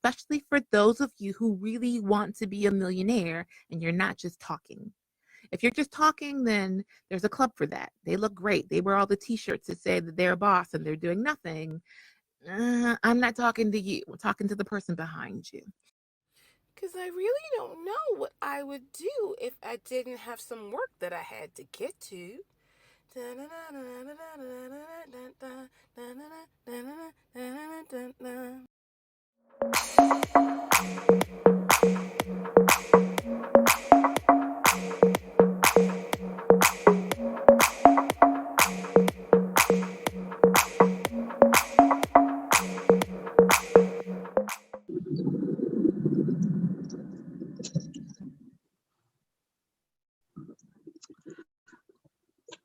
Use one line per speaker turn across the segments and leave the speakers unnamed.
especially for those of you who really want to be a millionaire and you're not just talking. If you're just talking, then there's a club for that. They look great. They wear all the t-shirts that say that they're a boss and they're doing nothing. I'm not talking to you. I'm talking to the person behind you.
Because I really don't know what I would do if I didn't have some work that I had to get to.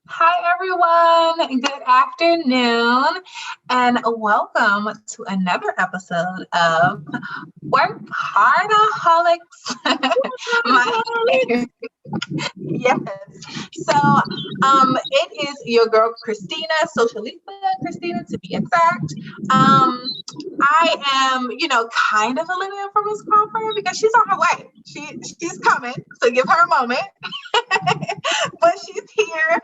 Hi, everyone. Good afternoon, and welcome to another episode of WorkHARDAholics. Yes. So, it is your girl Christina, Socialista Christina, to be exact. I am, kind of a little from Miss Crawford because she's on her way. She's coming, so give her a moment. But she's here.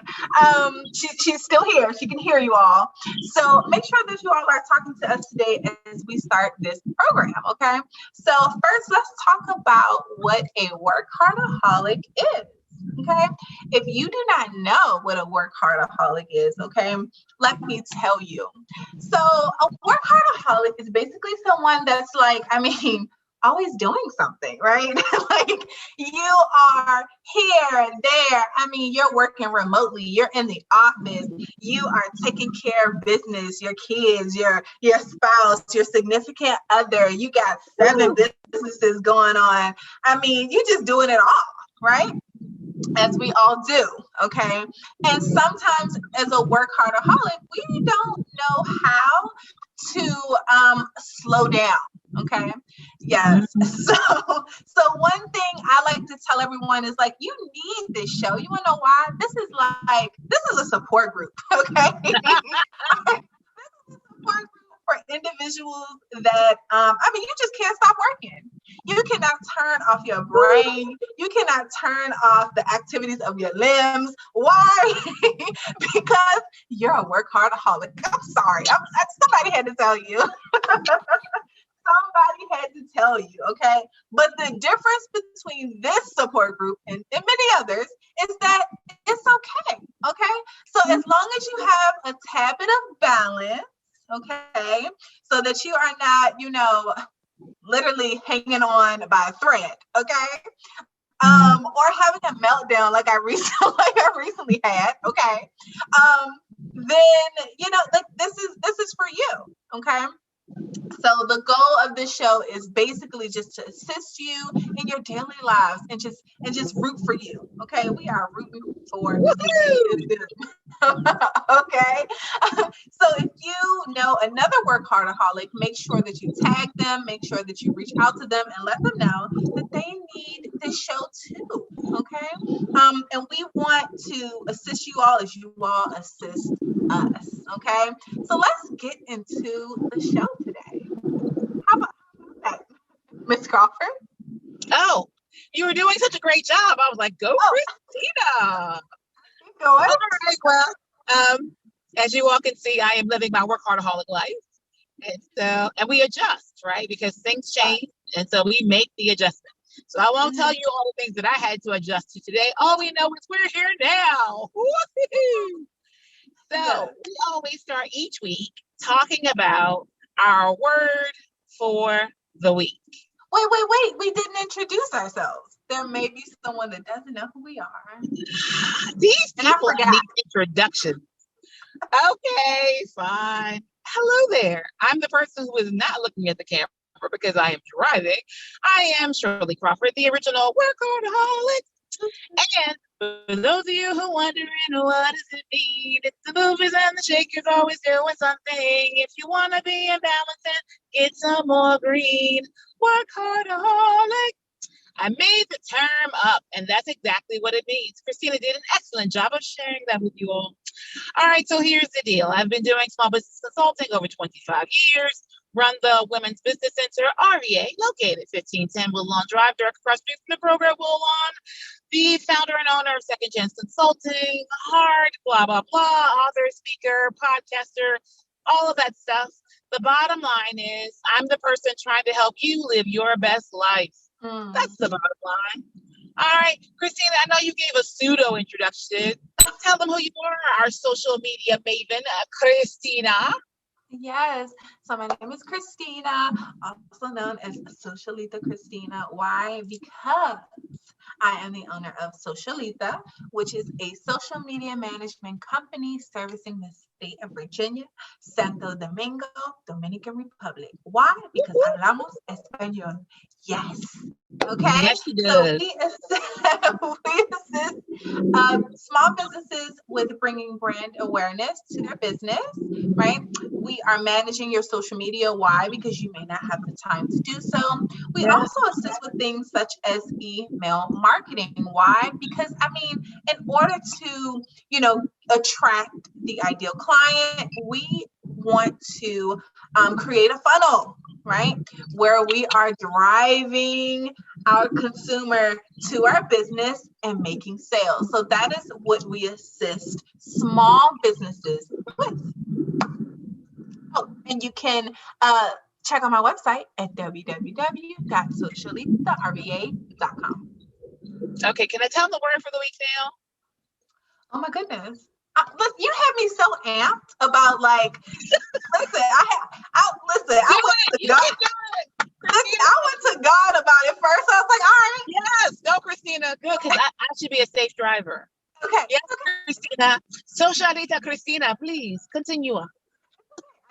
She's still here. She can hear you all. So make sure that you all are talking to us today as we start this program, okay? So first, let's talk about what a workaholic is. Okay, if you do not know what a workaholic is, okay, let me tell you. So a workaholic is basically someone that's always doing something, right? Like you are here, there. You're working remotely. You're in the office. You are taking care of business, your kids, your spouse, your significant other. You got 7 businesses going on. You're just doing it all, right? As we all do, okay? And sometimes as a workaholic, we don't know how to slow down, okay? Yes. So one thing I like to tell everyone is you need this show. You wanna know why? This is a support group, okay? This is a support group for individuals that you just can't stop working. You cannot turn off your brain. You cannot turn off the activities of your limbs. Why? Because you're a workaholic. I'm sorry. Somebody had to tell you. Somebody had to tell you, okay? But the difference between this support group and many others is that it's okay? So as long as you have a tad bit of balance, okay, so that you are not, literally hanging on by a thread, okay, or having a meltdown like I recently had, okay, then this is for you, okay. So the goal of this show is basically just to assist you in your daily lives and just root for you. Okay, we are rooting for you. Okay. So if you know another workaholic, make sure that you tag them, make sure that you reach out to them and let them know that they need this show too. Okay. And we want to assist you all as you all assist us. Okay. So let's get into the show today. How about that, Miss Crawford?
Oh, you were doing such a great job. I was like, go, Christina.
Keep going.
All right. Well, as you all can see, I am living my workaholic life. And we adjust, right? Because things change. And so we make the adjustment. So I won't tell you all the things that I had to adjust to today. All we know is we're here now. Woo-hoo. So we always start each week talking about our word for the week.
Wait. We didn't introduce ourselves. There may be someone that doesn't know who we are.
These people need introductions. Okay, fine. Hello there. I'm the person who is not looking at the camera because I am driving. I am Shirley Crawford, the original WorkHARDaholic. And for those of you who are wondering what does it mean, it's the movers and the shakers always doing something. If you want to be in balance and get some more green, WorkHARDaholic. I made the term up, and that's exactly what it means. Christina did an excellent job of sharing that with you all. All right, so here's the deal. I've been doing small business consulting over 25 years, run the Women's Business Center, REA, located 1510 Woodlawn Drive, direct across street from the program Woodlawn. The founder and owner of Second Chance Consulting, hard, blah, blah, blah, author, speaker, podcaster, all of that stuff. The bottom line is I'm the person trying to help you live your best life. That's the bottom line. All right, Christina, I know you gave a pseudo introduction. Tell them who you are, our social media maven, Christina.
Yes. So my name is Christina, also known as Socialita Christina. Why? Because I am the owner of Socialita, which is a social media management company servicing the state of Virginia, Santo Domingo, Dominican Republic. Why? Because hablamos español. Yes. Okay.
Yes, she does.
So we assist small businesses with bringing brand awareness to their business, right? We are managing your social media. Why? Because you may not have the time to do so. We also assist with things such as email marketing. Why? Because in order to, attract the ideal client, we want to create a funnel, right? Where we are driving our consumer to our business and making sales. So that is what we assist small businesses with. Oh, and you can check out my website at www.socialita.rba.com.
Okay, can I tell them the word for the week now?
Oh my goodness. Look, you have me so amped about listen, I went to God about it first. I was like, all right.
Yes, go Christina, good, because I should be a safe driver.
Okay.
Yes, Christina. Socialita Christina, please continue.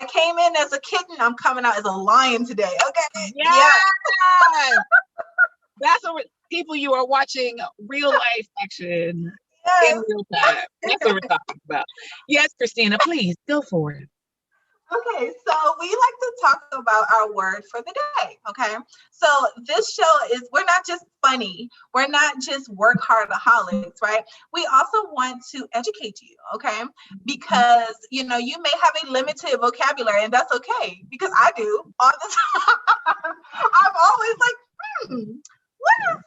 I came in as a kitten. I'm coming out as a lion today. Okay.
Yes. That's what people, you are watching real life action in real time. That's what we're talking about. Yes, Christina, please go for it.
Okay, so we like to talk about our word for the day, okay? So this show is, we're not just funny. We're not just WorkHARDAholics, right? We also want to educate you, okay? Because, you may have a limited vocabulary, and that's okay, because I do all the time. I'm always like,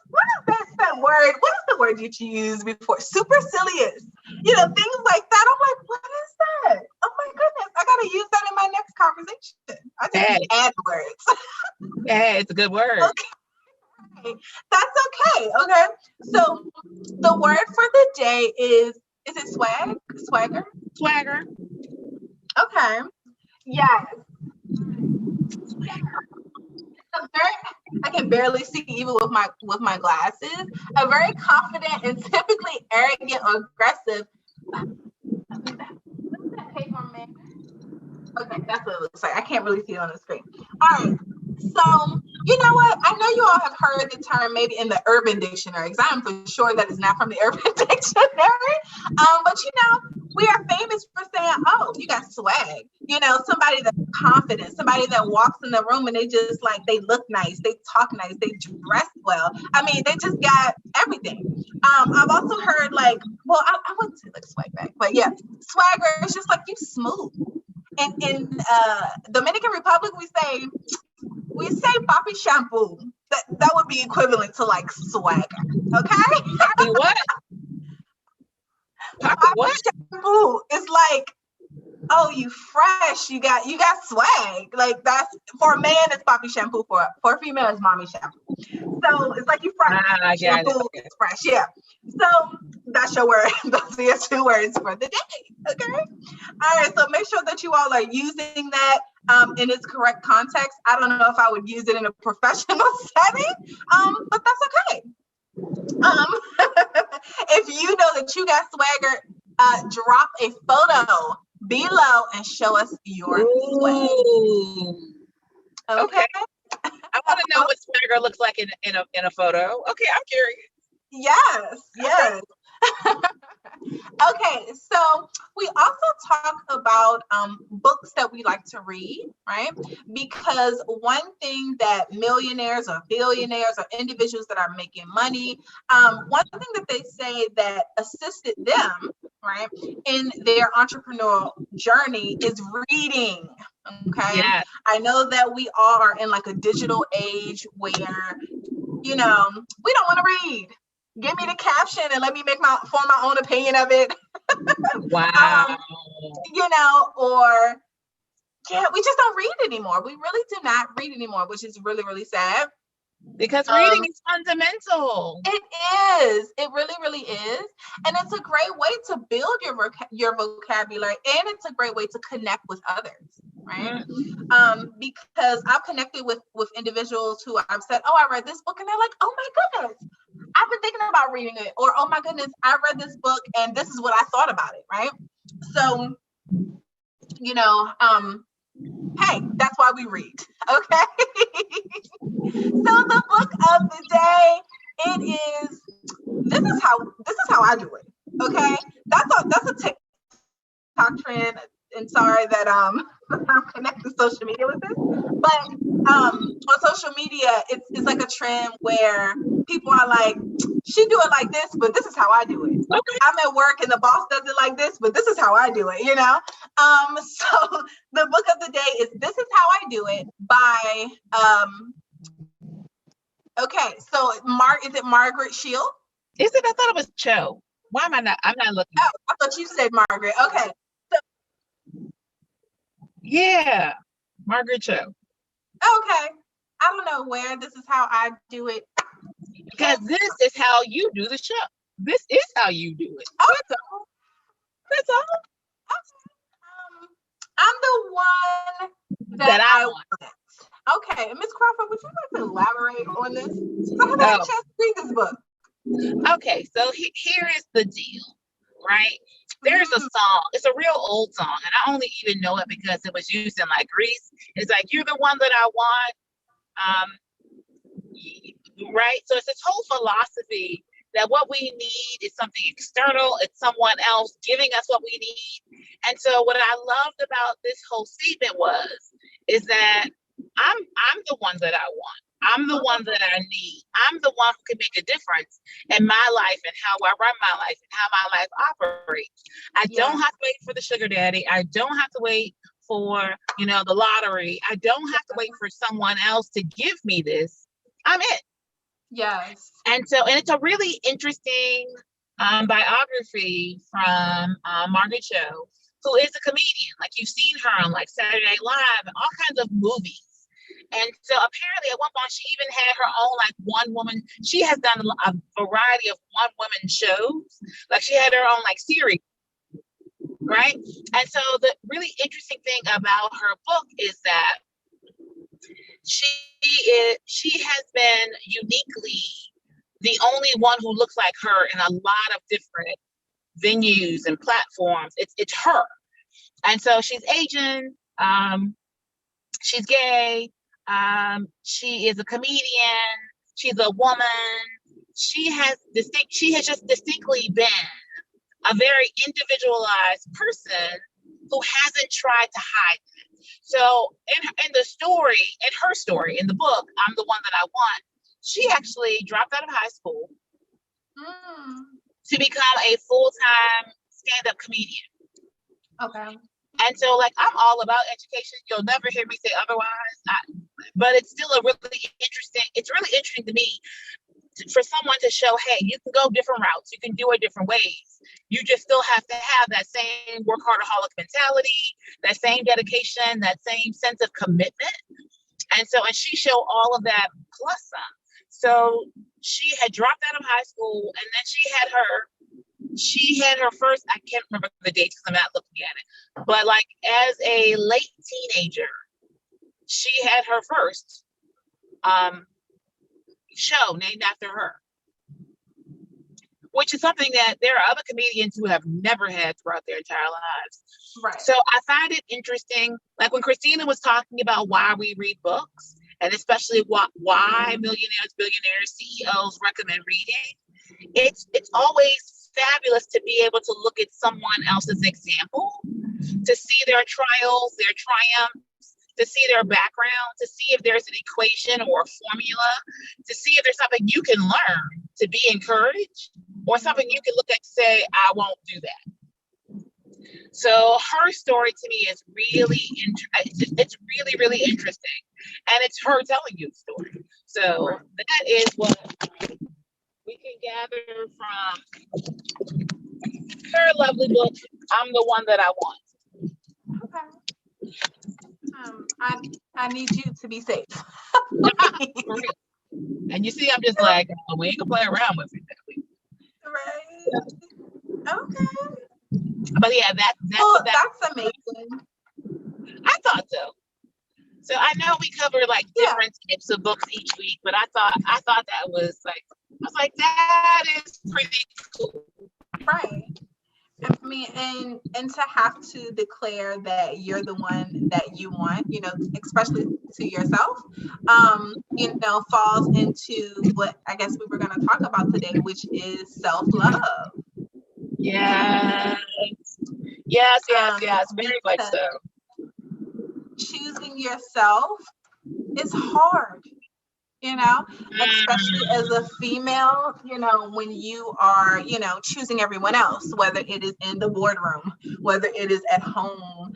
what is that word? What is the word you use before? Supercilious. Things like that. I'm like, what is that? Oh my goodness. I got to use that in my next conversation. I just add words.
Yeah, it's a good word.
Okay. That's okay. Okay. So the word for the day is it swag? Swagger?
Swagger.
Okay. Yes. I can barely see even with my glasses. A very confident and typically arrogant or aggressive. What's that paper man? Okay, that's what it looks like. I can't really see it on the screen. All right. So, you know what? I know you all have heard the term maybe in the Urban Dictionary, because I'm for sure that it's not from the Urban Dictionary. But we are famous for saying, oh, you got swag. Somebody that's confident, somebody that walks in the room and they just they look nice, they talk nice, they dress well. They just got everything. I've also heard I wouldn't say swag bag, but yeah, swagger is just you smooth. And in Dominican Republic, we say papi shampoo. That would be equivalent to swagger. Okay?
What?
Papi shampoo is oh, you fresh. You got swag. That's for a man, it's papi shampoo. For a female, it's mommy shampoo. So it's you fresh. Shampoo is fresh. Yeah. So that's your word. Those are your 2 words for the day. Okay. All right. So make sure that you all are using that in its correct context. I don't know if I would use it in a professional setting, but that's okay. If you know that you got swagger, drop a photo below and show us your swag. Okay.
I want to know what swagger looks like in a photo. Okay, I'm curious.
Yes. Okay, so we also talk about books that we like to read, right? Because one thing that millionaires or billionaires or individuals that are making money, one thing that they say that assisted them, right, in their entrepreneurial journey is reading, Okay.
Yeah.
I know that we are in like a digital age where, we don't want to read. Give me the caption and let me form my own opinion of it.
Wow.
Or we just don't read anymore. We really do not read anymore, which is really, really sad.
Because reading is fundamental.
It is. It really, really is. And it's a great way to build your vocabulary, and it's a great way to connect with others, right? Because I've connected with individuals who I've said, oh, I read this book, and they're like, oh my goodness, I've been thinking about reading it. Or, oh my goodness, I read this book and this is what I thought about it, right? So, hey, that's why we read, okay? So the book of the day, this is how I do it, okay? That's a TikTok trend, and sorry that I'm connecting social media with this, but on social media, it's like a trend where people are like, she do it like this, but this is how I do it. Okay. I'm at work and the boss does it like this, but this is how I do it, So the book of the day is This Is How I Do It by, okay, so is it Margaret Shield?
Is it? I thought it was Cho. Why am I not? I'm not looking.
Oh, I thought you said Margaret. Okay.
Yeah, Margaret Cho.
Okay. I don't know where This Is How I Do It.
Because this is how you do the show. This is how you do it.
Oh.
That's all.
I'm the one that I want. Okay, Miss Crawford, would you like to elaborate on this? I haven't had a chance to read this book.
Okay, so here is the deal, right? There's a song. It's a real old song, and I only even know it because it was used in like Greece. It's like, you're the one that I want. Right? So it's this whole philosophy that what we need is something external. It's someone else giving us what we need. And so what I loved about this whole statement is that I'm the one that I want. I'm the one that I need. I'm the one who can make a difference in my life and how I run my life and how my life operates. I don't have to wait for the sugar daddy. I don't have to wait for, the lottery. I don't have to wait for someone else to give me this. I'm it.
Yes.
And it's a really interesting biography from Margaret Cho, who is a comedian. Like, you've seen her on like Saturday Night Live and all kinds of movies. And so apparently at one point she even had her own like one woman. She has done a variety of one woman shows. Like, she had her own like series, right? And so the really interesting thing about her book is that she has been uniquely the only one who looks like her in a lot of different venues and platforms. It's her. And so she's Asian, she's gay, she is a comedian, she's a woman. She has just distinctly been a very individualized person who hasn't tried to hide it. So in her story, in the book, I'm the one that I want, she actually dropped out of high school to become a full-time stand-up comedian.
Okay.
And so, like, I'm all about education. You'll never hear me say otherwise. But it's still it's really interesting to me for someone to show, hey, you can go different routes. You can do it different ways. You just still have to have that same work-hardaholic mentality, that same dedication, that same sense of commitment. And she showed all of that plus some. So she had dropped out of high school, and then she had her first, I can't remember the dates because I'm not looking at it, but like as a late teenager, she had her first show named after her, which is something that there are other comedians who have never had throughout their entire lives.
Right.
So I find it interesting, like when Christina was talking about why we read books, and especially why millionaires, billionaires, CEOs recommend reading. It's always fabulous to be able to look at someone else's example, to see their trials, their triumphs, to see their background, to see if there's an equation or a formula, to see if there's something you can learn to be encouraged, or something you can look at and say, I won't do that. So her story to me is really, it's really, really interesting. And it's her telling you the story. So that is what we can gather from her lovely book, I'm the One That I Want.
Okay. I need you to be safe.
And you see, I'm just like, oh, we ain't gonna play around with it.
Right. Okay.
But yeah,
that's amazing.
I thought so. So I know we cover like different types of books each week, but I thought that was like, I was like, that is pretty cool.
Right. I mean, and to have to declare that you're the one that you want, you know, especially to yourself, you know, falls into what I guess we were going to talk about today, which is self-love.
Yes, very much so.
Choosing yourself is hard, you know, especially as a female, you know, when you are, you know, choosing everyone else, whether it is in the boardroom, whether it is at home,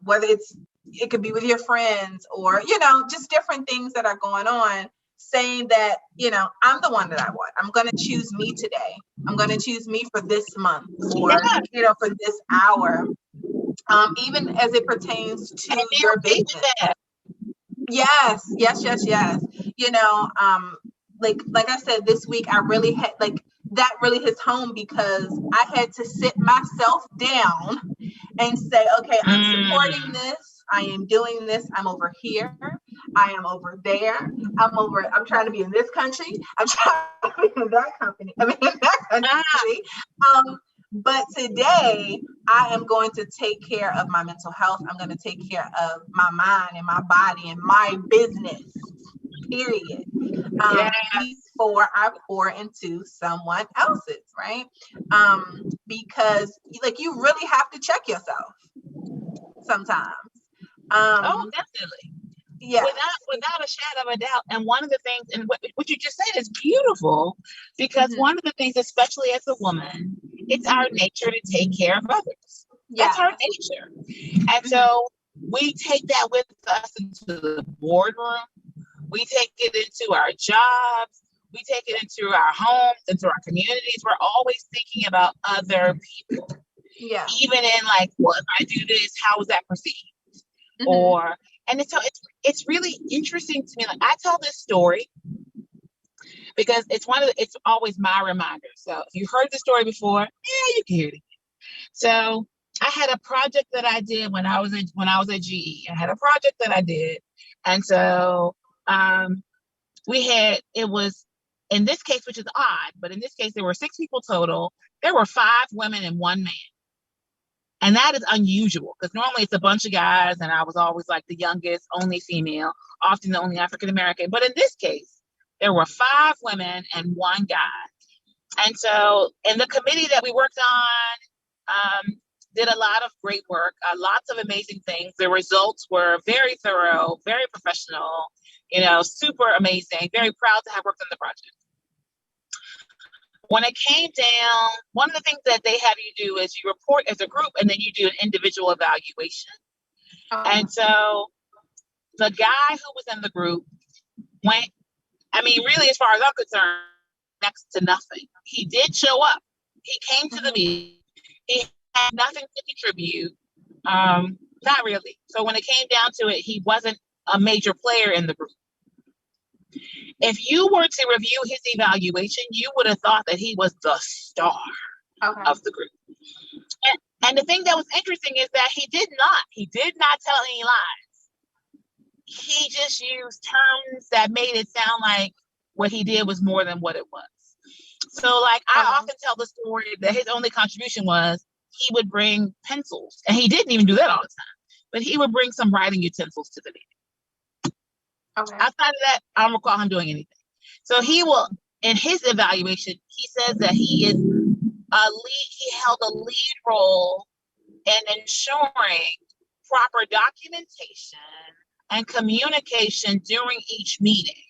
whether it could be with your friends or, you know, just different things that are going on, saying that, you know, I'm the one that I want. I'm going to choose me today. I'm going to choose me for this month or, you know, for this hour, even as it pertains to your business. Yes. You know, like I said, this week I really had that really hits home because I had to sit myself down and say, okay, I'm supporting this. I am doing this. I'm over here. I am over there. I'm trying to be in this country. I'm trying to be in that company. I mean, in that country. But today I am going to take care of my mental health. I'm going to take care of my mind and my body and my business, period. Before I pour into someone else's, right? Because like you really have to check yourself sometimes.
Oh, definitely.
Yeah.
Without a shadow of a doubt. And one of the things, and what you just said is beautiful, because one of the things, especially as a woman, it's our nature to take care of others. That's our nature. And so we take that with us into the boardroom. We take it into our jobs. We take it into our homes, into our communities. We're always thinking about other people.
Yeah.
Even in like, well, if I do this, how is that perceived? And it's really interesting to me. Like I tell this story because it's always my reminder. So if you heard the story before, you can hear it again. So I had a project that I did when I was at GE. I had a project that I did, and so it was in this case, which is odd, but in this case there were 6 people total. There were 5 women and 1 man. And that is unusual because normally it's a bunch of guys and I was always like the youngest, only female, often the only African American. But in this case, there were 5 women and 1 guy. And so in the committee that we worked on, did a lot of great work, lots of amazing things. The results were very thorough, very professional, you know, super amazing, very proud to have worked on the project. When it came down, one of the things that they have you do is you report as a group and then you do an individual evaluation. And so the guy who was in the group went, I mean, really, as far as I'm concerned, next to nothing. He did show up. He came to the meeting. He had nothing to contribute. Not really. So when it came down to it, he wasn't a major player in the group. If you were to review his evaluation, you would have thought that he was the star of the group. And the thing that was interesting is that he did not tell any lies. He just used terms that made it sound like what he did was more than what it was. So like I often tell the story that his only contribution was he would bring pencils, and he didn't even do that all the time, but he would bring some writing utensils to the meeting. Outside of that, I don't recall him doing anything. So he will, in his evaluation, he says that he held a lead role in ensuring proper documentation and communication during each meeting,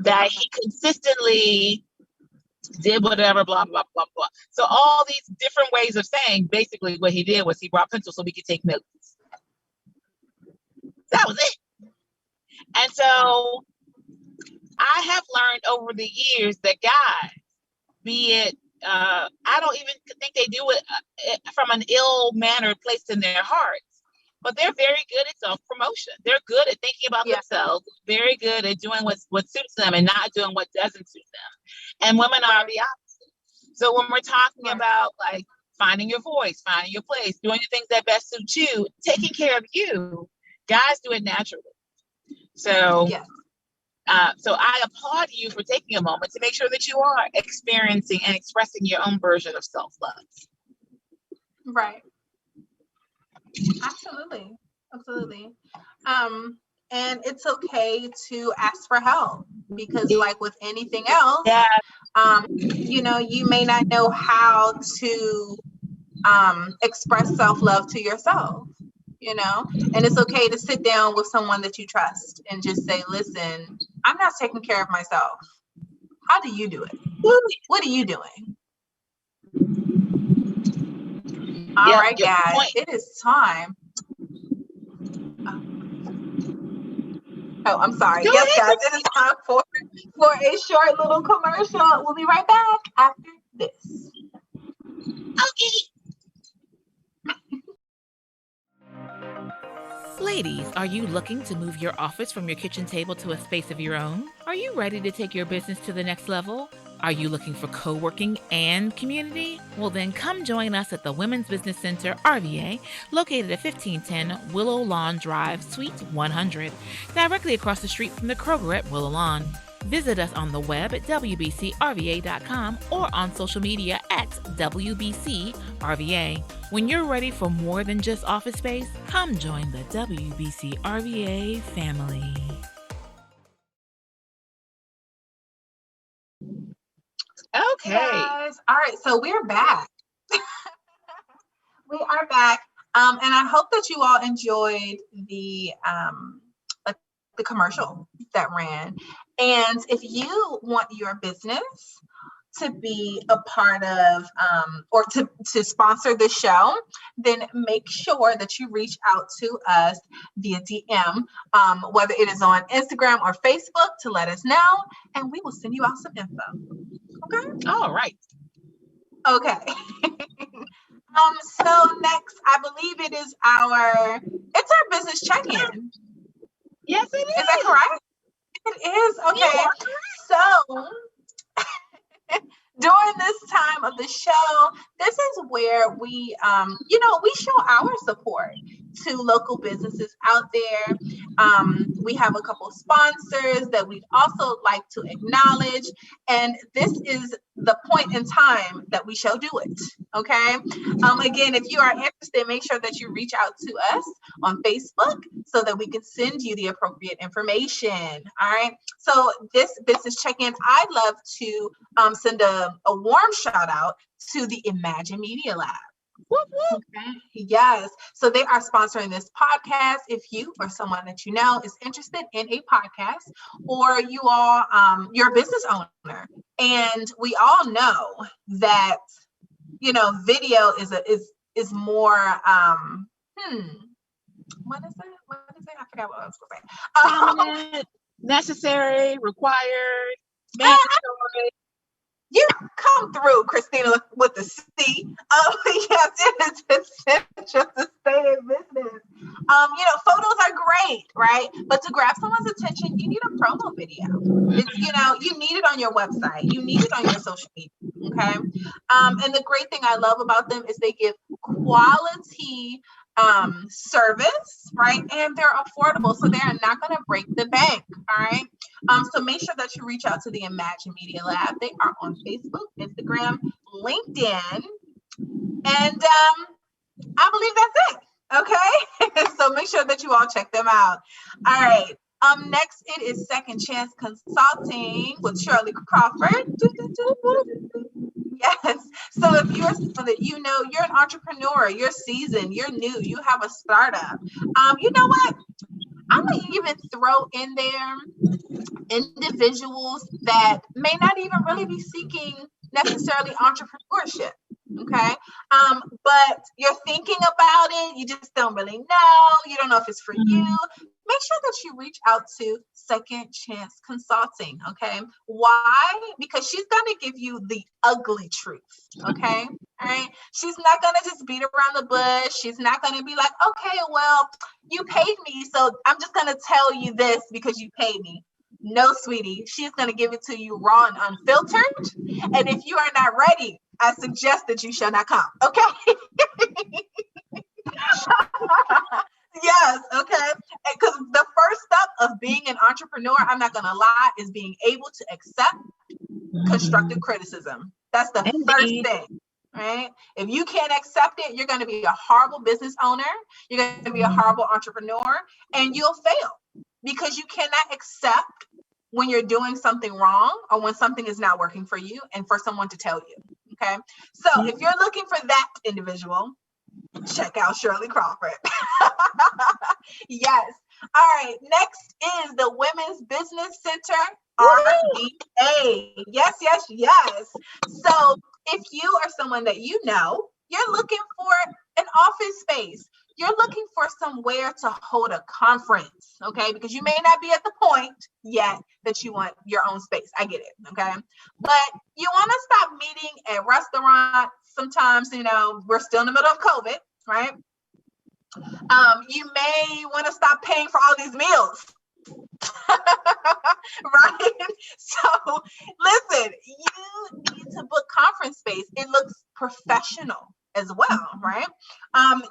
that he consistently did whatever, blah, blah, blah, blah. So all these different ways of saying basically what he did was he brought pencils so we could take notes. That was it. And so I have learned over the years that guys, be it, I don't even think they do it from an ill-mannered place in their hearts, but they're very good at self-promotion. They're good at thinking about themselves, very good at doing what suits them and not doing what doesn't suit them. And women are the opposite. So when we're talking about like finding your voice, finding your place, doing the things that best suit you, taking care of you, guys do it naturally. So, so I applaud you for taking a moment to make sure that you are experiencing and expressing your own version of self-love.
Right. Absolutely. Absolutely. And it's okay to ask for help because like with anything else, you know, you may not know how to express self-love to yourself, you know, and it's okay to sit down with someone that you trust and just say, listen, I'm not taking care of myself. How do you do it? What are you doing? All right, guys, it is time. Oh, I'm sorry. Yes, guys, it is time for a short little commercial. We'll be right back after this.
Okay.
Ladies, are you looking to move your office from your kitchen table to a space of your own? Are you ready to take your business to the next level? Are you looking for co-working and community? Well, then come join us at the Women's Business Center, RVA, located at 1510 Willow Lawn Drive, Suite 100, directly across the street from the Kroger at Willow Lawn. Visit us on the web at wbcrva.com or on social media at WBCRVA. When you're ready for more than just office space, come join the WBCRVA family.
Okay.
Guys. All right, so we're back. We are back. And I hope that you all enjoyed the commercial that ran. And if you want your business to be a part of or to sponsor the show, then make sure that you reach out to us via DM, whether it is on Instagram or Facebook, to let us know, and we will send you out some info. Okay?
All right.
Okay. So next, I believe it's our business check-in.
Yes, it is.
Is that correct? It is. Okay. So during this time of the show, this is where we, we show our support to local businesses out there. We have a couple sponsors that we'd also like to acknowledge, and this is the point in time that we shall do it. Okay. Again, if you are interested, make sure that you reach out to us on Facebook so that we can send you the appropriate information. All right. So this business check-in, I'd love to send a warm shout out to the Imagine Media Lab. Okay. Yes. So they are sponsoring this podcast. If you or someone that you know is interested in a podcast, or you all, you're a business owner, and we all know that, video is more, what is it? I forgot what I was going to say.
Necessary, required, mandatory.
You come through, Christina, with the C. Yes, it is essential to stay in business. Photos are great, right? But to grab someone's attention, you need a promo video. You need it on your website. You need it on your social media, okay? And the great thing I love about them is they give quality service, right? And they're affordable, so they are not going to break the bank, all right? So make sure that you reach out to the Imagine Media Lab. They are on Facebook, Instagram, LinkedIn, and I believe that's it, okay? So make sure that you all check them out. All right. Next, it is Second Chance Consulting with Shirley Crawford. Yes. So if you're someone that you're an entrepreneur, you're seasoned, you're new, you have a startup, you know what? I'm going to even throw in there individuals that may not even really be seeking necessarily entrepreneurship. Okay. But you're thinking about it, you just don't really know, you don't know if it's for you. Make sure that you reach out to Second Chance Consulting. Okay. Why? Because she's going to give you the ugly truth. Okay. All right. She's not going to just beat around the bush. She's not going to be like, okay, well, you paid me, so I'm just going to tell you this because you paid me. No, sweetie, she's going to give it to you raw and unfiltered. And if you are not ready, I suggest that you shall not come. Okay. Yes. Okay. Because the first step of being an entrepreneur, I'm not going to lie, is being able to accept constructive criticism. That's the first thing. Right? If you can't accept it, you're going to be a horrible business owner. You're going to be a horrible entrepreneur, and you'll fail because you cannot accept when you're doing something wrong or when something is not working for you and for someone to tell you. Okay. So if you're looking for that individual, check out Shirley Crawford. Yes. All right. Next is the Women's Business Center, RBA. Yes, yes, yes. So if you are someone that you know, you're looking for an office space. You're looking for somewhere to hold a conference, okay? Because you may not be at the point yet that you want your own space. I get it, okay? But you want to stop meeting at restaurants. Sometimes, you know, we're still in the middle of COVID, right? You may want to stop paying for all these meals. Right? So listen, you need to book conference space. It looks professional as well, right?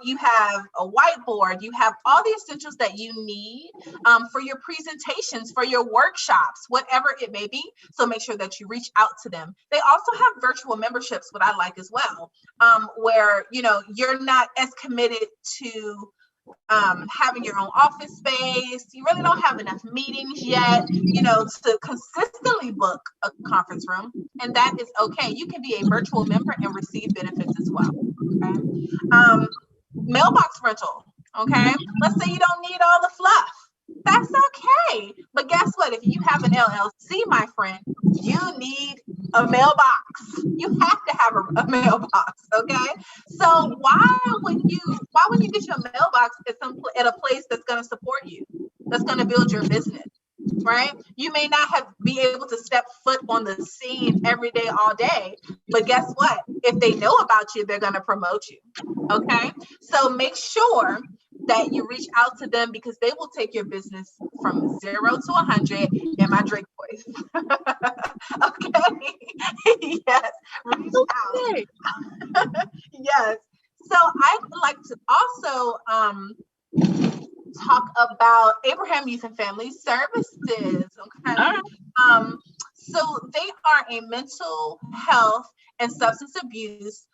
You have a whiteboard, you have all the essentials that you need for your presentations, for your workshops, whatever it may be. So make sure that you reach out to them. They also have virtual memberships, what I like as well, where, you know, you're not as committed to having your own office space. You really don't have enough meetings yet, you know, to consistently book a conference room. And that is okay. You can be a virtual member and receive benefits as well. Okay. Mailbox rental. Okay. Let's say you don't need all the fluff. That's okay. But guess what? If you have an LLC, my friend, you need a mailbox. You have to have a mailbox. Okay. So why wouldn't you get your mailbox at a place that's going to support you, that's going to build your business, right? You may not be able to step foot on the scene every day, all day, but guess what? If they know about you, they're going to promote you. Okay. So make sure that you reach out to them because they will take your business from 0 to 100 in my Drake voice. Okay. Yes. Reach out. Yes. So I would like to also talk about Abraham Youth and Family Services. Okay. So they are a mental health and substance abuse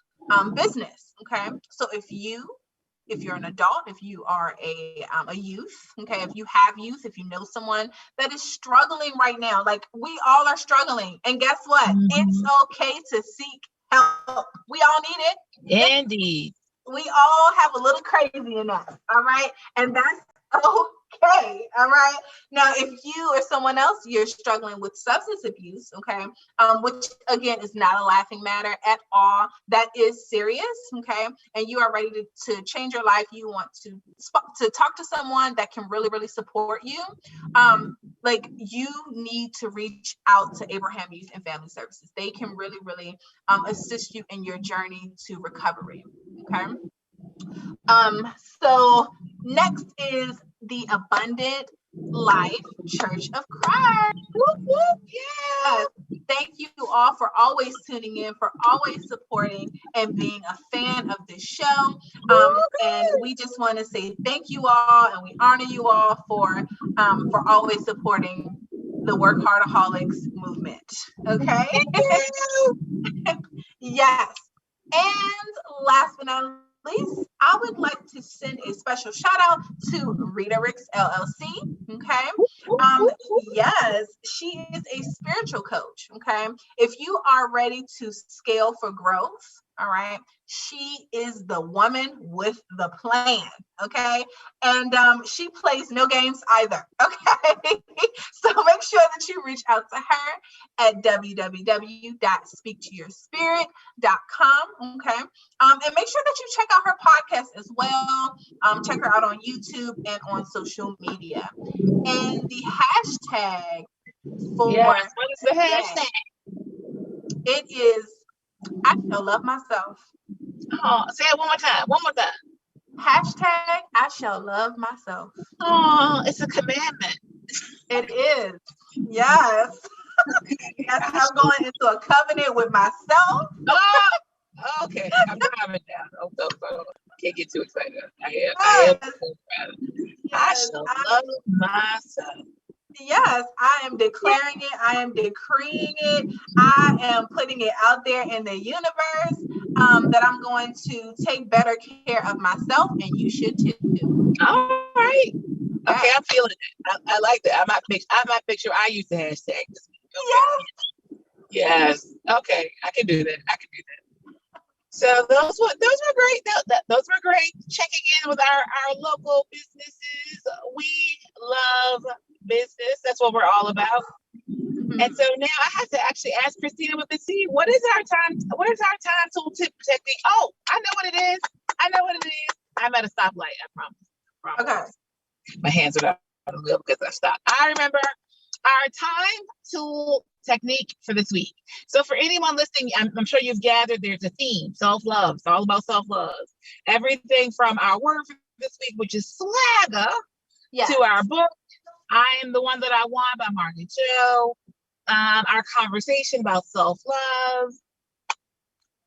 business. Okay. So if you're an adult, if you are a youth, okay, if you have youth, if you know someone that is struggling right now, like we all are struggling, and guess what? It's okay to seek help. We all need it.
Indeed.
We all have a little crazy in us, all right? And that's okay, all right? Now, if you or someone else, you're struggling with substance abuse, okay, which again is not a laughing matter at all. That is serious, okay? And you are ready to change your life. You want to talk to someone that can really, really support you. Like you need to reach out to Abraham Youth and Family Services. They can really, really assist you in your journey to recovery, okay? So next is the Abundant Life Church of Christ. Whoop, whoop. Yes. Thank you all for always tuning in, for always supporting and being a fan of this show. And we just want to say thank you all, and we honor you all for always supporting the WorkHARDAholics movement. Okay. Yes. And last but not least, I would like to send a special shout out to Rita Ricks LLC. Okay. Yes, she is a spiritual coach. Okay. If you are ready to scale for growth, All right. She is the woman with the plan. Okay. And she plays no games either. Okay. So make sure that you reach out to her at www.speaktoyourspirit.com. Okay. And make sure that you check out her podcast as well. Check her out on YouTube and on social media. And the hashtag for
Yes, what is the
today,
hashtag?
it is I shall love myself.
Oh, say it one more time. One more time.
Hashtag I shall love myself.
Oh, it's a commandment.
It is. Yes. Yes, I'm going into a covenant with myself.
Oh, okay. I'm driving down. Oh, can't get too excited. I am
Yes.
so proud. I
Yes,
shall love myself.
Yes, I am declaring it. I am decreeing it. I am putting it out there in the universe that I'm going to take better care of myself, and you should too.
All right.
Yes.
Okay, I'm feeling it. I like that. I might make sure I use the hashtag. Okay. Yes. Okay, I can do that. So those were great. Those were great. Checking in with our local businesses. We love business. That's what we're all about.
Mm-hmm.
And so now I have to actually ask Christina with the C, what is our time tool tip technique? Oh, I know what it is. I'm at a stoplight, I promise.
Okay.
My hands are out of the wheel because I stopped. I remember our time tool technique for this week. So for anyone listening, I'm sure you've gathered there's a theme, self-love. It's all about self-love. Everything from our word for this week, which is swagger, to our book, I Am the One That I Want by Margaret Cho, our conversation about self-love.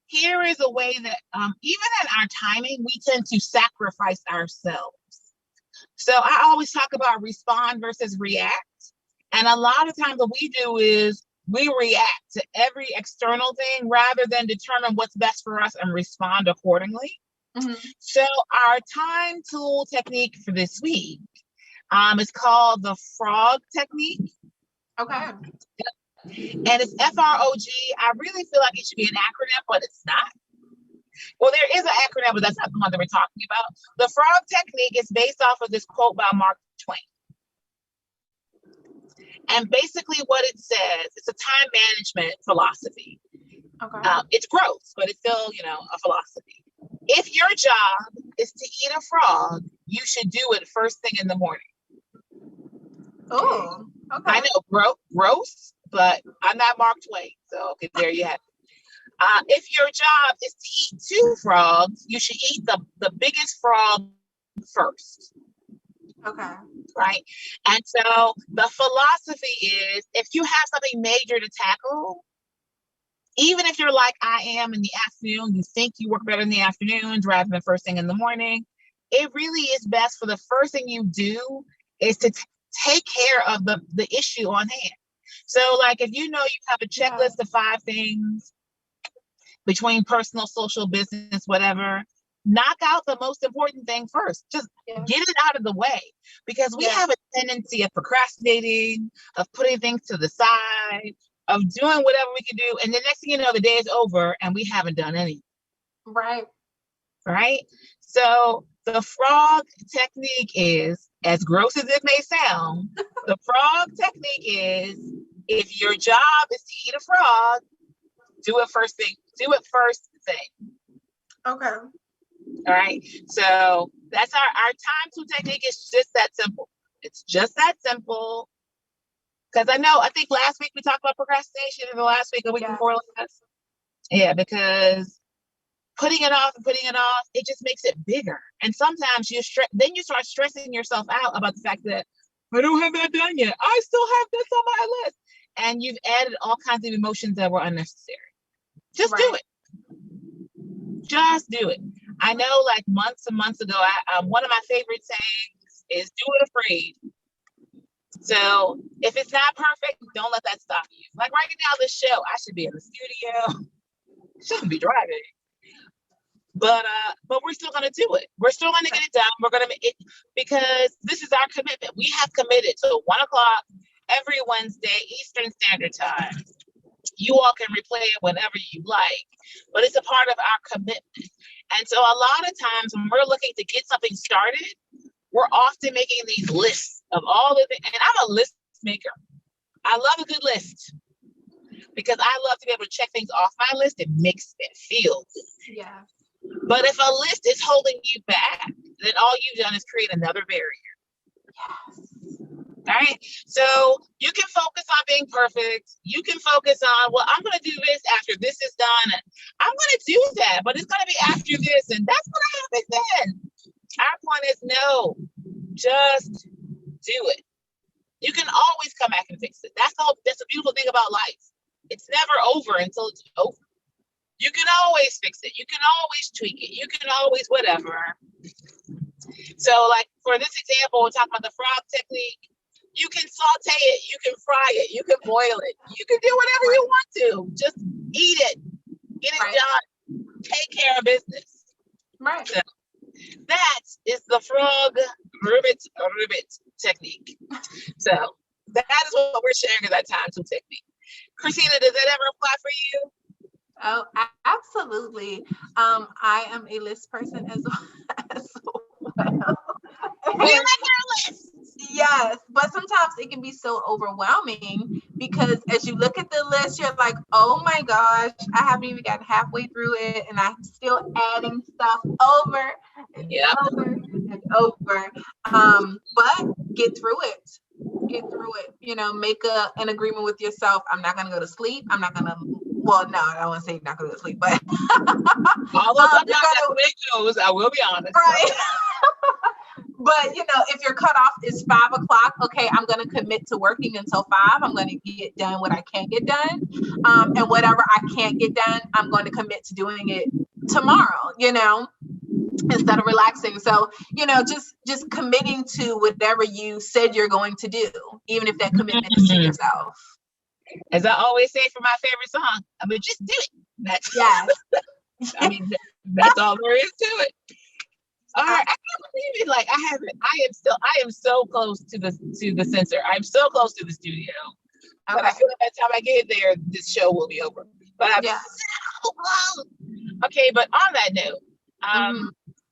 Here is a way that even in our timing, we tend to sacrifice ourselves. So I always talk about respond versus react. And a lot of times what we do is we react to every external thing rather than determine what's best for us and respond accordingly.
Mm-hmm.
So our time tool technique for this week is called the frog technique.
Okay.
And it's FROG. I really feel like it should be an acronym, but it's not. Well, there is an acronym, but that's not the one that we're talking about. The frog technique is based off of this quote by Mark Twain. And basically what it says, it's a time management philosophy.
Okay.
It's gross, but it's still, a philosophy. If your job is to eat a frog, you should do it first thing in the morning.
Oh, okay.
I know, gross, but I'm not Mark Twain. So, okay, there you have it. If your job is to eat 2 frogs, you should eat the biggest frog first.
Okay.
Right. And so the philosophy is if you have something major to tackle, even if you're like I am in the afternoon, you think you work better in the afternoons rather than first thing in the morning, it really is best for the first thing you do is to take care of the issue on hand. So like if you have a checklist of 5 things between personal, social, business, whatever, knock out the most important thing first. Just get it out of the way because we have a tendency of procrastinating, of putting things to the side, of doing whatever we can do. And the next thing you know, the day is over and we haven't done anything.
Right.
Right. So the frog technique is, as gross as it may sound, the frog technique is if your job is to eat a frog, do it first thing.
Okay.
All right. So that's our time tool technique. It's just that simple. It's just that simple. Because I think last week we talked about procrastination and the last week, a week before last. Yeah, because putting it off, it just makes it bigger. And sometimes you start stressing yourself out about the fact that I don't have that done yet. I still have this on my list. And you've added all kinds of emotions that were unnecessary. Just do it. Just do it. I know like months and months ago, one of my favorite sayings is do it afraid. So if it's not perfect, don't let that stop you. Like right now, this show, I should be in the studio. Shouldn't be driving. But we're still going to do it. We're still going to get it done. We're going to make it because this is our commitment. We have committed to 1:00 every Wednesday, Eastern Standard Time. You all can replay it whenever you like, but it's a part of our commitment. And so a lot of times when we're looking to get something started, we're often making these lists of all the things. And I'm a list maker. I love a good list because I love to be able to check things off my list. It makes it feel good.
Yeah.
But if a list is holding you back, then all you've done is create another barrier.
Yes.
Right? So you can focus on being perfect. You can focus on, well, I'm going to do this after this is done. And I'm going to do that, but it's going to be after this. And that's going to happen then. Our point is no, just do it. You can always come back and fix it. That's a beautiful thing about life. It's never over until it's over. You can always fix it. You can always tweak it. You can always whatever. So like for this example, we're talking about the frog technique. You can saute it. You can fry it. You can boil it. You can do whatever you want to. Just eat it. Get it done. Take care of business.
Right.
So that is the frog ribbit technique. So that is what we're sharing as our time to technique. Christina, does that ever apply for you?
Oh, absolutely. I am a list person as well.
We like our list.
Yes, but sometimes it can be so overwhelming because as you look at the list, you're like, oh my gosh, I haven't even gotten halfway through it and I'm still adding stuff over and over and over. But get through it. Get through it. You know, make an agreement with yourself. I'm not gonna go to sleep. I'm not gonna, well, no, I don't want to say not gonna go to sleep, but
although sometimes I will be honest.
Right. But you know, if your cutoff is 5 o'clock, okay, I'm going to commit to working until 5. I'm going to get done what I can get done. And whatever I can't get done, I'm going to commit to doing it tomorrow, you know, instead of relaxing. So, you know, just committing to whatever you said you're going to do, even if that commitment is to yourself.
As I always say for my favorite song, I mean, just do it. That's, I mean, that's all there is to it. All right, I can't believe it. Like I am so close to the censor. I'm so close to the studio. But I feel like by the time I get there, this show will be over. But I'm so close. Okay, but on that note,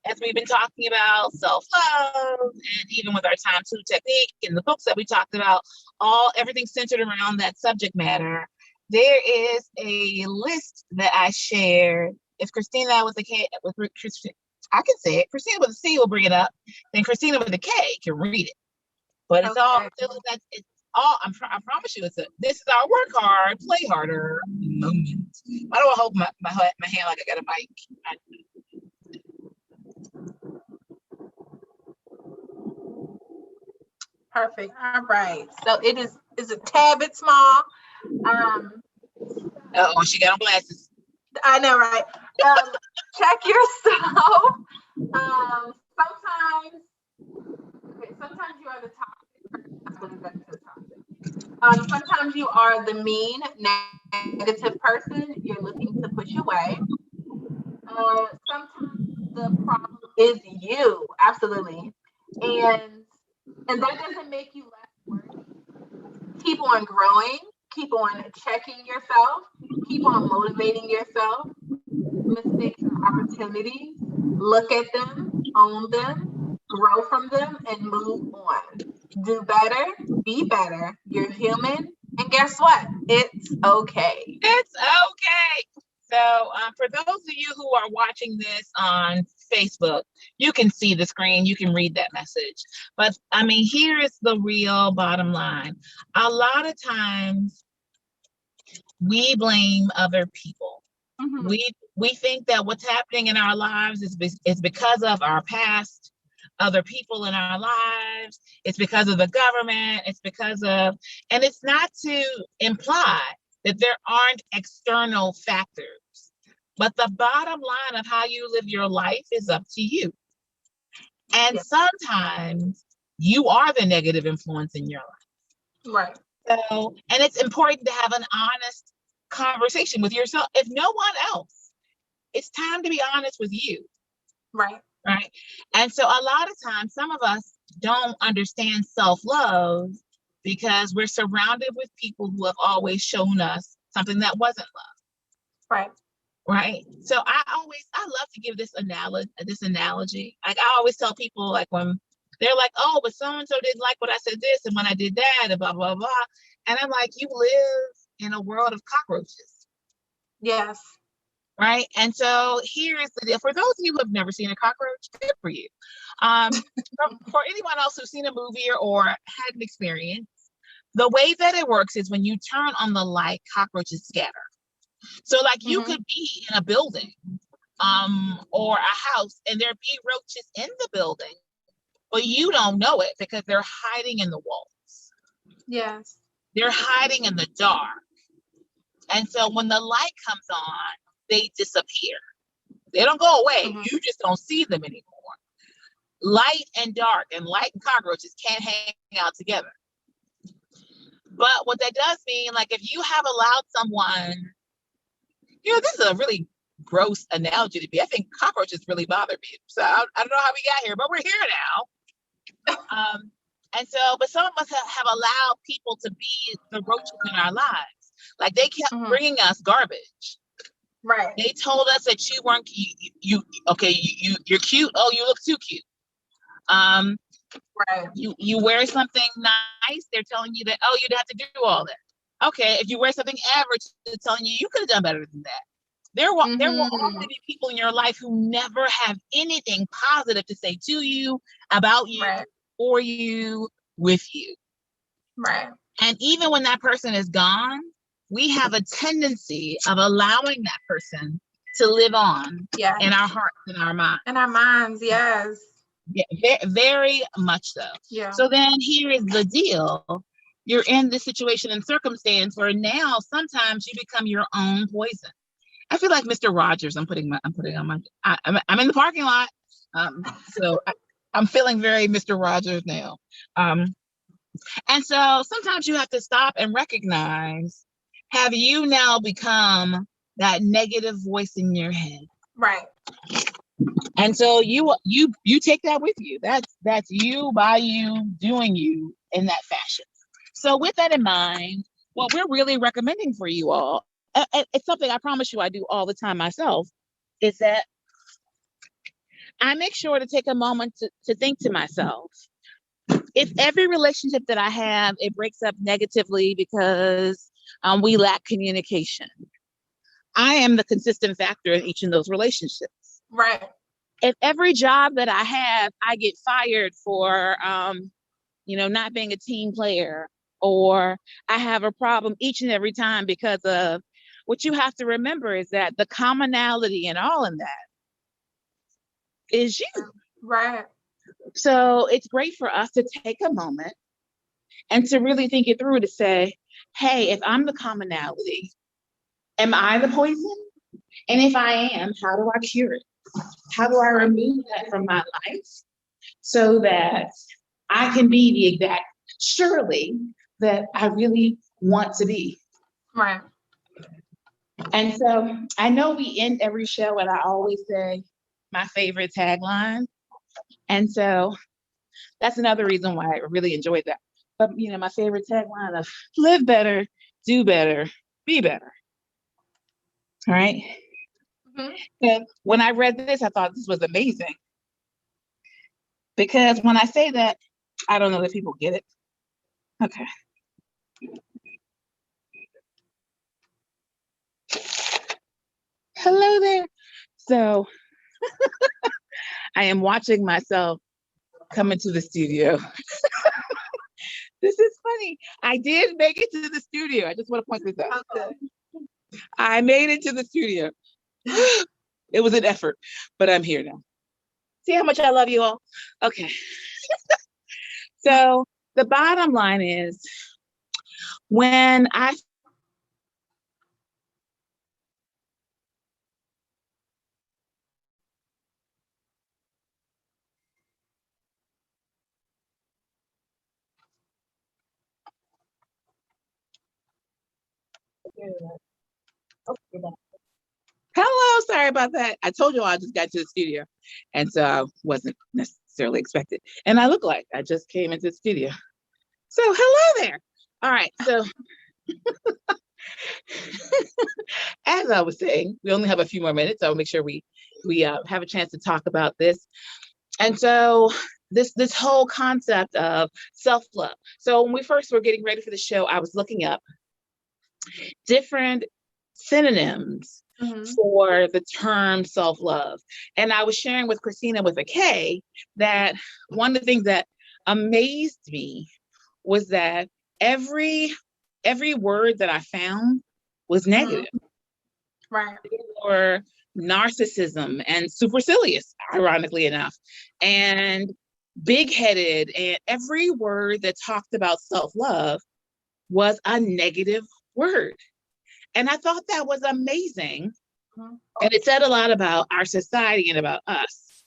as we've been talking about self-love and even with our time to technique and the books that we talked about, everything centered around that subject matter, there is a list that I shared. If Christina with the K with Christina, I can say it. Christina with a C will bring it up. Then Christina with a K can read it. But it's all. I promise you, this is our work hard, play harder moment. Why do I hold my hand like I got a mic?
Perfect. All right. So it is a tad bit small.
Oh, she got on glasses.
I know, right? Check yourself. Sometimes you are the toxic person. I believe that's the toxic. Sometimes you are the mean, negative person you're looking to push away. Sometimes the problem is you, absolutely. And that doesn't make you less worthy. Keep on growing, keep on checking yourself, keep on motivating yourself. Mistakes are opportunities. Look at them, own them, grow from them, and move on. Do better, be better. You're human. And guess what? It's okay.
It's okay. So for those of you who are watching this on Facebook, you can see the screen, you can read that message. But I mean, here is the real bottom line. A lot of times we blame other people. Mm-hmm. We think that what's happening in our lives is because of our past, other people in our lives. It's because of the government. It's because of, and it's not to imply that there aren't external factors, but the bottom line of how you live your life is up to you. And sometimes you are the negative influence in your life.
Right.
So, and it's important to have an honest conversation with yourself. If no one else, it's time to be honest with you.
Right.
Right. And so a lot of times, some of us don't understand self-love because we're surrounded with people who have always shown us something that wasn't love.
Right.
Right. So I love to give this analogy. Like I always tell people, like when they're like, oh, but so-and-so didn't like what I said this, and when I did that, and blah, blah, blah. And I'm like, you live in a world of cockroaches.
Yes.
Right. And so here is the deal. For those of you who have never seen a cockroach, good for you. For anyone else who's seen a movie or had an experience, the way that it works is when you turn on the light, cockroaches scatter. So like you could be in a building or a house and there be roaches in the building, but you don't know it because they're hiding in the walls.
Yes.
They're hiding in the dark. And so when the light comes on, they disappear. They don't go away. You just don't see them anymore. Light and dark, and light and cockroaches can't hang out together. But what that does mean, like if you have allowed someone, this is a really gross analogy to be. I think cockroaches really bother me. So I don't know how we got here, but we're here now. And so, but some of us have allowed people to be the roaches in our lives. Like they kept bringing us garbage.
Right.
They told us that you weren't you're cute. Oh, you look too cute.
Right.
You wear something nice. They're telling you that, oh, you'd have to do all that. Okay, if you wear something average, they're telling you could have done better than that. There will often be people in your life who never have anything positive to say to you, about you, for you, with you.
Right.
And even when that person is gone, we have a tendency of allowing that person to live on in our hearts and our minds.
In our minds, yes.
Yeah, very much so.
Yeah.
So then here is the deal. You're in this situation and circumstance where now sometimes you become your own poison. I feel like Mr. Rogers. I'm in the parking lot. So I'm feeling very Mr. Rogers now. And so sometimes you have to stop and recognize, have you now become that negative voice in your head?
Right.
And so you take that with you. That's you by you doing you in that fashion. So with that in mind, what we're really recommending for you all, it's something I promise you I do all the time myself, is that I make sure to take a moment to think to myself, if every relationship that I have, it breaks up negatively because we lack communication, I am the consistent factor in each of those relationships.
Right.
If every job that I have, I get fired for, not being a team player, or I have a problem each and every time because of, what you have to remember is that the commonality in all in that is you.
Right.
So it's great for us to take a moment and to really think it through, to say, hey, if I'm the commonality, am I the poison? And if I am, how do I cure it? How do I remove that from my life so that I can be the exact Shirley that I really want to be?
Right.
And so I know we end every show and I always say my favorite tagline. And so that's another reason why I really enjoyed that. But, my favorite tagline of live better, do better, be better. All right. And when I read this, I thought this was amazing. Because when I say that, I don't know if people get it. Okay. Hello there. So I am watching myself come into the studio. This is funny. I did make it to the studio. I just want to point this out.
Okay.
I made it to the studio. It was an effort, but I'm here now. See how much I love you all? Okay. So the bottom line is, when I Hello, sorry about that. I told you I just got to the studio, and so I wasn't necessarily expected. And I look like I just came into the studio. So hello there. All right, so As I was saying, we only have a few more minutes, so I'll make sure we have a chance to talk about this. And so this whole concept of self-love. So when we first were getting ready for the show, I was looking up different synonyms for the term self-love. And I was sharing with Christina with a K that one of the things that amazed me was that every word that I found was negative.
Right.
Or narcissism and supercilious, ironically enough, and big-headed, and every word that talked about self-love was a negative word. And I thought that was amazing. And it said a lot about our society and about us,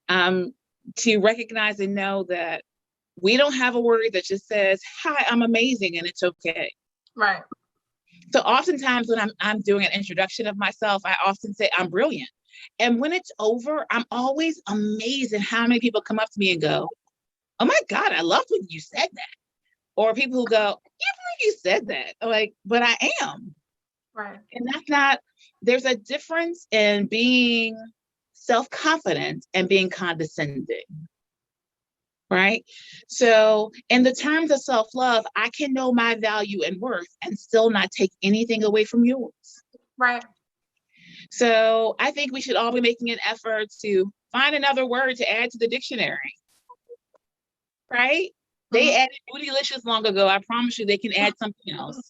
to recognize and know that we don't have a word that just says, hi, I'm amazing, and it's okay.
Right.
So oftentimes when I'm doing an introduction of myself, I often say I'm brilliant. And when it's over, I'm always amazed at how many people come up to me and go, oh my God, I love when you said that. Or people who go, I can't believe you said that. I'm like, but I am.
Right.
And that's not, there's a difference in being self-confident and being condescending. Right? So in the terms of self-love, I can know my value and worth and still not take anything away from yours.
Right.
So I think we should all be making an effort to find another word to add to the dictionary. Right? They added bootylicious long ago. I promise you they can add something else.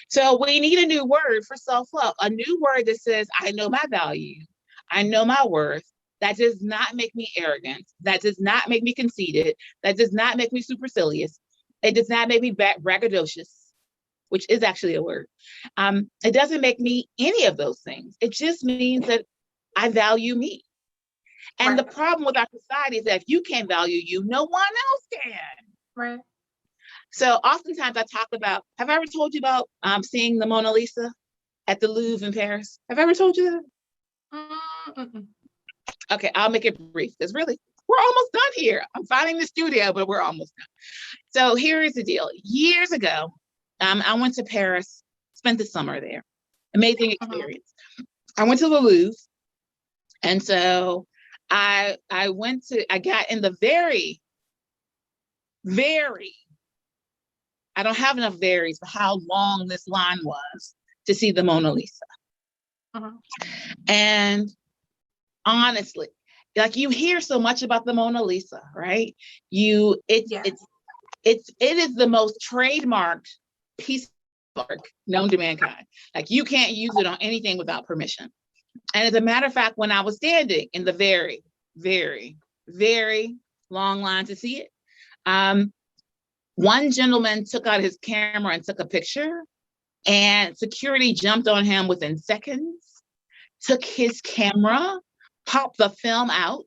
So we need a new word for self-love, a new word that says, I know my value, I know my worth. That does not make me arrogant. That does not make me conceited. That does not make me supercilious. It does not make me braggadocious, which is actually a word. It doesn't make me any of those things. It just means that I value me. And the problem with our society is that if you can't value you, no one else can.
Right.
So oftentimes I talk about, have I ever told you about seeing the Mona Lisa at the Louvre in Paris? Have I ever told you that? Okay, I'll make it brief because really, we're almost done here. I'm finding the studio, but we're almost done. So here is the deal. Years ago, I went to Paris, spent the summer there. Amazing experience. I went to the Louvre. And so I got in the very, I don't have enough varies for how long this line was to see the Mona Lisa. And honestly, like you hear so much about the Mona Lisa, right? It is the most trademarked piece of art known to mankind. Like you can't use it on anything without permission. And as a matter of fact, when I was standing in the very, very, very long line to see it, one gentleman took out his camera and took a picture, and security jumped on him within seconds, took his camera, popped the film out,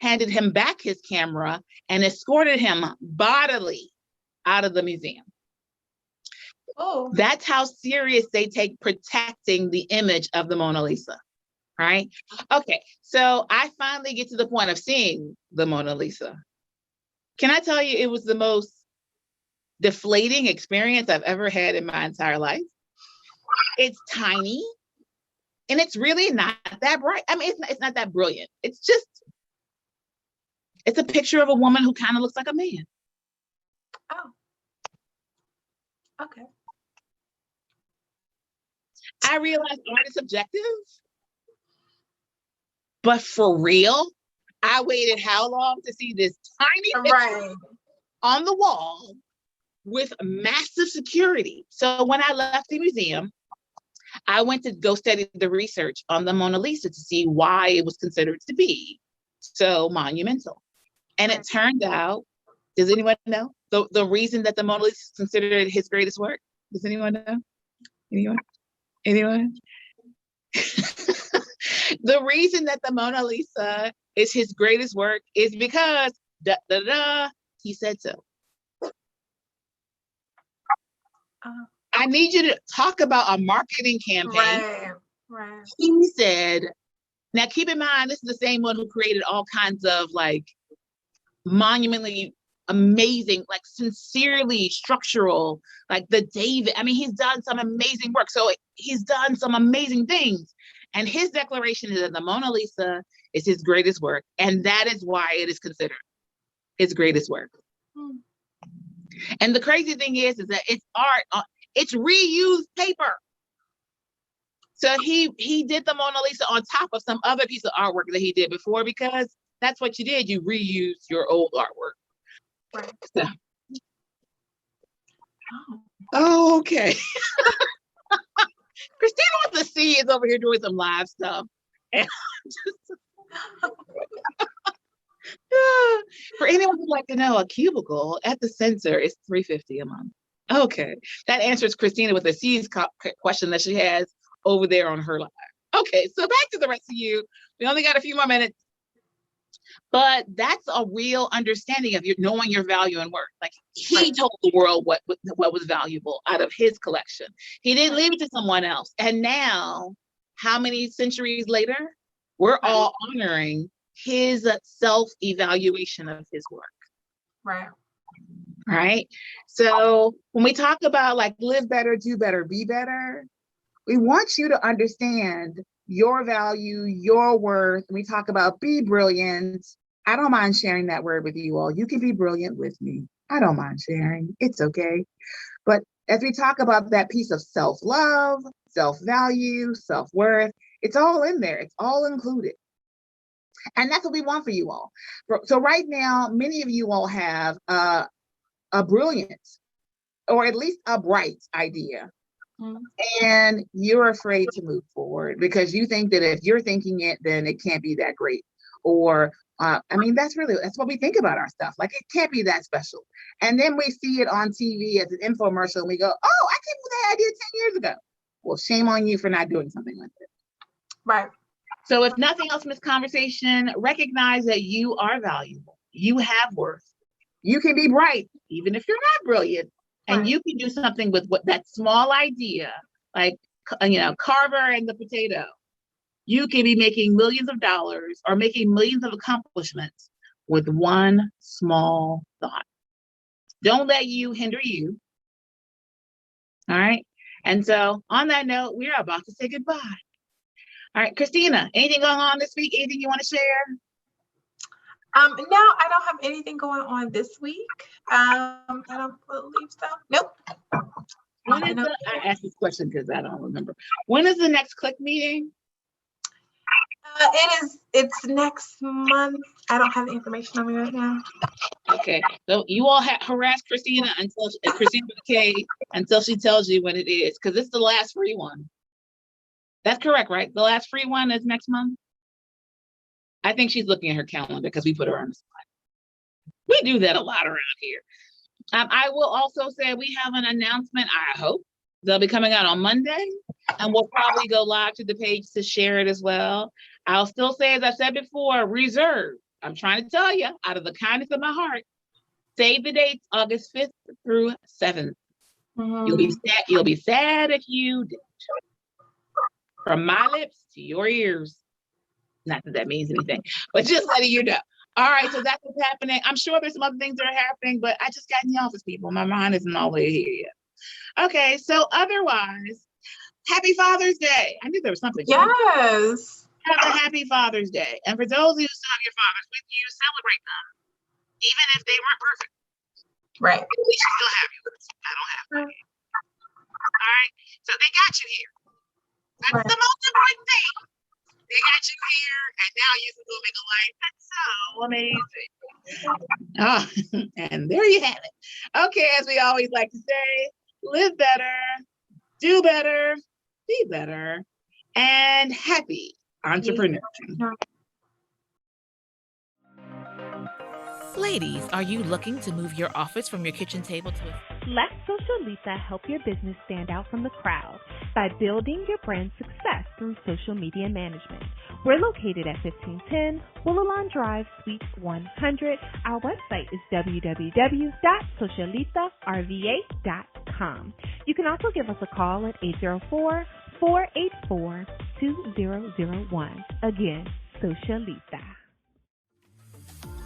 handed him back his camera, and escorted him bodily out of the museum.
Oh.
That's how serious they take protecting the image of the Mona Lisa, right? Okay, so I finally get to the point of seeing the Mona Lisa. Can I tell you, it was the most deflating experience I've ever had in my entire life. It's tiny. And it's really not that bright. I mean, it's not that brilliant. It's a picture of a woman who kind of looks like a man.
Oh. Okay.
I realize art is subjective, but for real, I waited how long to see this tiny picture on the wall with massive security. So when I left the museum, I went to go study the research on the Mona Lisa to see why it was considered to be so monumental. And it turned out, does anyone know? The reason that the Mona Lisa is considered his greatest work? Does anyone know? Anyone? The reason that the Mona Lisa is his greatest work is because, he said so. I need you to talk about a marketing campaign.
Right.
He said, now keep in mind, this is the same one who created all kinds of like monumentally amazing, like sincerely structural, like the David. I mean, he's done some amazing work. So he's done some amazing things. And his declaration is that the Mona Lisa is his greatest work. And that is why it is considered his greatest work. And the crazy thing is that it's art, it's reused paper. So he did the Mona Lisa on top of some other piece of artwork that he did before, because that's what you did. You reused your old artwork.
Right.
So. Oh, okay. Christina with the C is over here doing some live stuff. And for anyone who'd like to know, a cubicle at the center is $350 a month. Okay, that answers Christina with the C's question that she has over there on her live. Okay, so back to the rest of you. We only got a few more minutes. But that's a real understanding of knowing your value and worth. Like, he told the world what was valuable out of his collection. He didn't leave it to someone else. And now, how many centuries later, we're all honoring his self-evaluation of his work.
Right.
Right. So when we talk about like live better, do better, be better, we want you to understand your value, your worth. We talk about be brilliant. I don't mind sharing that word with you all. You can be brilliant with me. I don't mind sharing. It's okay. But as we talk about that piece of self-love, self-value, self-worth, it's all in there. It's all included. And that's what we want for you all. So right now, many of you all have a brilliant, or at least a bright idea. And you're afraid to move forward because you think that if you're thinking it, then it can't be that great. Or, I mean, that's what we think about our stuff. Like, it can't be that special. And then we see it on TV as an infomercial and we go, oh, I came up with that idea 10 years ago. Well, shame on you for not doing something like this.
Right.
So if nothing else in this conversation, recognize that you are valuable. You have worth. You can be bright, even if you're not brilliant. And you can do something with that small idea, like, Carver and the potato. You can be making millions of dollars or making millions of accomplishments with one small thought. Don't let you hinder you. All right. And so on that note, we are about to say goodbye. All right, Christina, anything going on this week? Anything you want to share?
No, I don't have anything going on this week. I don't believe so. Nope.
I asked this question because I don't remember. When is the next click meeting?
It's next month. I don't have the information on me right now.
Okay, so you all harass Christina Christina with a K until she tells you when it is, because it's the last free one. That's correct, right? The last free one is next month. I think she's looking at her calendar because we put her on the spot. We do that a lot around here. I will also say we have an announcement, I hope. They'll be coming out on Monday, and we'll probably go live to the page to share it as well. I'll still say, as I said before, reserve. I'm trying to tell you, out of the kindness of my heart, save the dates, August 5th through 7th. You'll be sad if you didn't. From my lips to your ears. Not that that means anything, but just letting you know. All right, so that's what's happening. I'm sure there's some other things that are happening, but I just got in the office, people. My mind isn't all the way here yet. Okay, so otherwise, happy Father's Day. I knew there was something.
Yes.
Have a happy Father's Day. And for those of you who still have your fathers with you, celebrate them, even if they weren't perfect.
Right.
We should still have you. I don't have my name. All right, so they got you here. That's the most important thing. They got you here, and now you can go make a life. That's so amazing. Oh, and there you have it. Okay, as we always like to say, live better, do better, be better, and happy entrepreneur.
Ladies, are you looking to move your office from your kitchen table to
Let Socialita help your business stand out from the crowd by building your brand success through social media management. We're located at 1510 Woolalan Drive, Suite 100. Our website is www.socialitarva.com. You can also give us a call at 804-484-2001. Again, Socialita.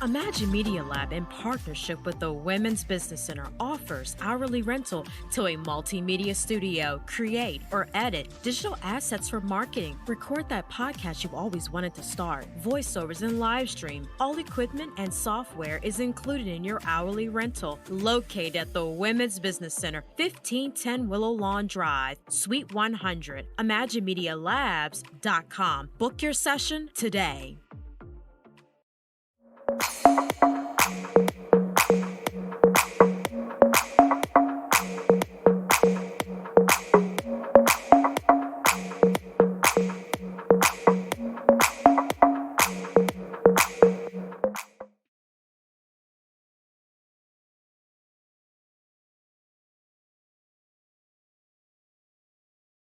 Imagine Media Lab, in partnership with the Women's Business Center, offers hourly rental to a multimedia studio. Create or edit digital assets for marketing. Record that podcast you've always wanted to start. Voiceovers and live stream. All equipment and software is included in your hourly rental. Located at the Women's Business Center, 1510 Willow Lawn Drive, Suite 100. ImagineMediaLabs.com. Book your session today.